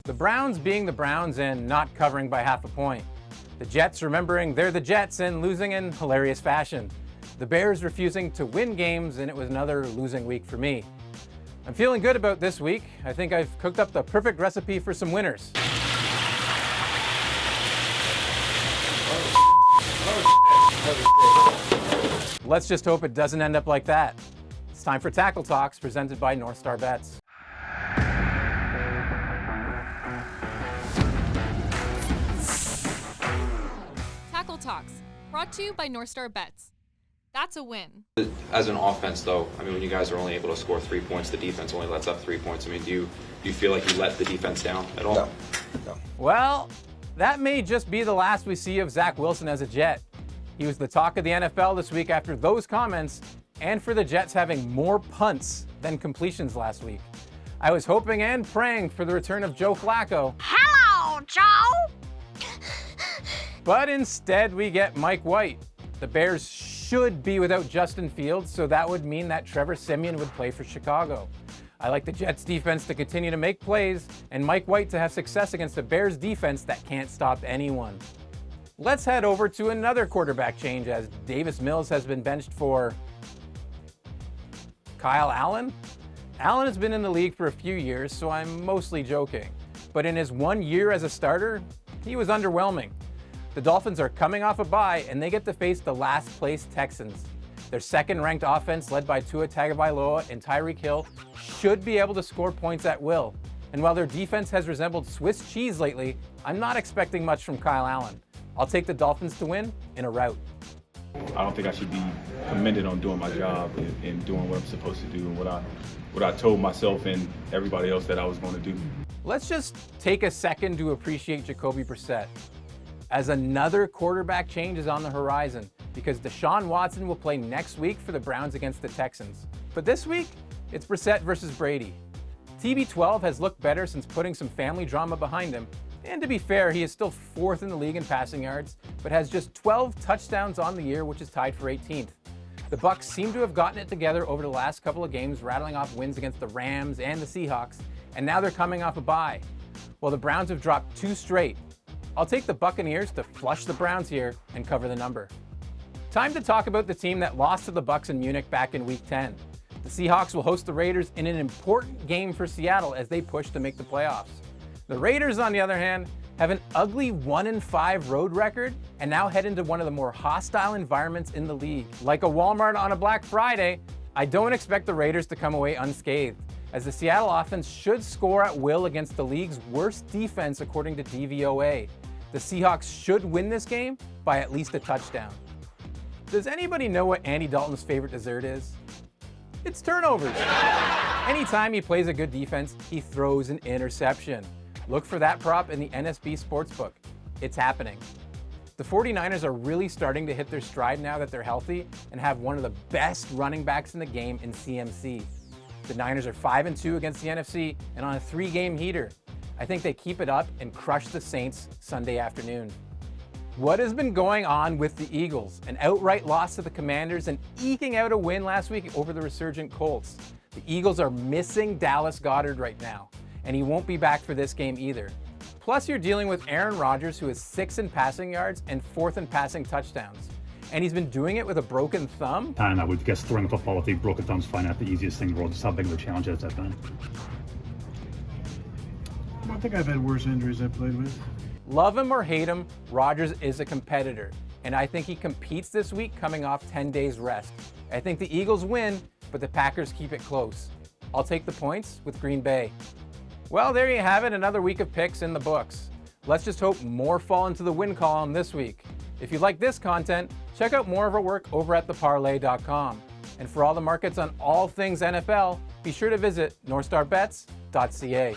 The Browns being the Browns and not covering by half a point. The Jets remembering they're the Jets and losing in hilarious fashion. The Bears refusing to win games, and it was another losing week for me. I'm feeling good about this week. I think I've cooked up the perfect recipe for some winners. Let's just hope it doesn't end up like that. It's time for Tackle Talks, presented by North Star Bets. Tackle Talks, brought to you by North Star Bets. That's a win. As an offense, though, I mean, when you guys are only able to score 3 points, the defense only lets up 3 points. I mean, do you feel like you let the defense down at all? No. Well, that may just be the last we see of Zach Wilson as a Jet. He was the talk of the NFL this week after those comments, and for the Jets having more punts than completions last week. I was hoping and praying for the return of Joe Flacco. Hello, Joe! But instead we get Mike White. The Bears should be without Justin Fields, so that would mean that Trevor Siemian would play for Chicago. I like the Jets defense to continue to make plays and Mike White to have success against the Bears defense that can't stop anyone. Let's head over to another quarterback change as Davis Mills has been benched for Kyle Allen. Allen has been in the league for a few years, so I'm mostly joking. But in his 1 year as a starter, he was underwhelming. The Dolphins are coming off a bye, and they get to face the last-place Texans. Their second-ranked offense, led by Tua Tagovailoa and Tyreek Hill, should be able to score points at will. And while their defense has resembled Swiss cheese lately, I'm not expecting much from Kyle Allen. I'll take the Dolphins to win in a rout. I don't think I should be commended on doing my job and doing what I'm supposed to do and what I told myself and everybody else that I was going to do. Let's just take a second to appreciate Jacoby Brissett, as another quarterback change is on the horizon because Deshaun Watson will play next week for the Browns against the Texans. But this week, it's Brissett versus Brady. TB12 has looked better since putting some family drama behind him, and to be fair, he is still fourth in the league in passing yards, but has just 12 touchdowns on the year, which is tied for 18th. The Bucs seem to have gotten it together over the last couple of games, rattling off wins against the Rams and the Seahawks, and now they're coming off a bye. Well, the Browns have dropped 2 straight. I'll take the Buccaneers to flush the Browns here and cover the number. Time to talk about the team that lost to the Bucs in Munich back in Week 10. The Seahawks will host the Raiders in an important game for Seattle as they push to make the playoffs. The Raiders, on the other hand, have an ugly 1-5 road record and now head into one of the more hostile environments in the league. Like a Walmart on a Black Friday, I don't expect the Raiders to come away unscathed, as the Seattle offense should score at will against the league's worst defense according to DVOA. The Seahawks should win this game by at least a touchdown. Does anybody know what Andy Dalton's favorite dessert is? It's turnovers. Anytime he plays a good defense, he throws an interception. Look for that prop in the NSB Sportsbook. It's happening. The 49ers are really starting to hit their stride now that they're healthy and have one of the best running backs in the game in CMC. The Niners are 5-2 against the NFC and on a 3-game heater. I think they keep it up and crush the Saints Sunday afternoon. What has been going on with the Eagles? An outright loss to the Commanders and eking out a win last week over the resurgent Colts. The Eagles are missing Dallas Goedert right now, and he won't be back for this game either. Plus, you're dealing with Aaron Rodgers, who is 6th in passing yards and 4th in passing touchdowns. And he's been doing it with a broken thumb. And I would guess throwing a football with a broken thumb's fine out the easiest thing in the world. Just how big of a challenge has that been? I think I've had worse injuries I've played with. Love him or hate him, Rodgers is a competitor. And I think he competes this week coming off 10 days rest. I think the Eagles win, but the Packers keep it close. I'll take the points with Green Bay. Well, there you have it, another week of picks in the books. Let's just hope more fall into the win column this week. If you like this content, check out more of our work over at theparlay.com. And for all the markets on all things NFL, be sure to visit northstarbets.ca.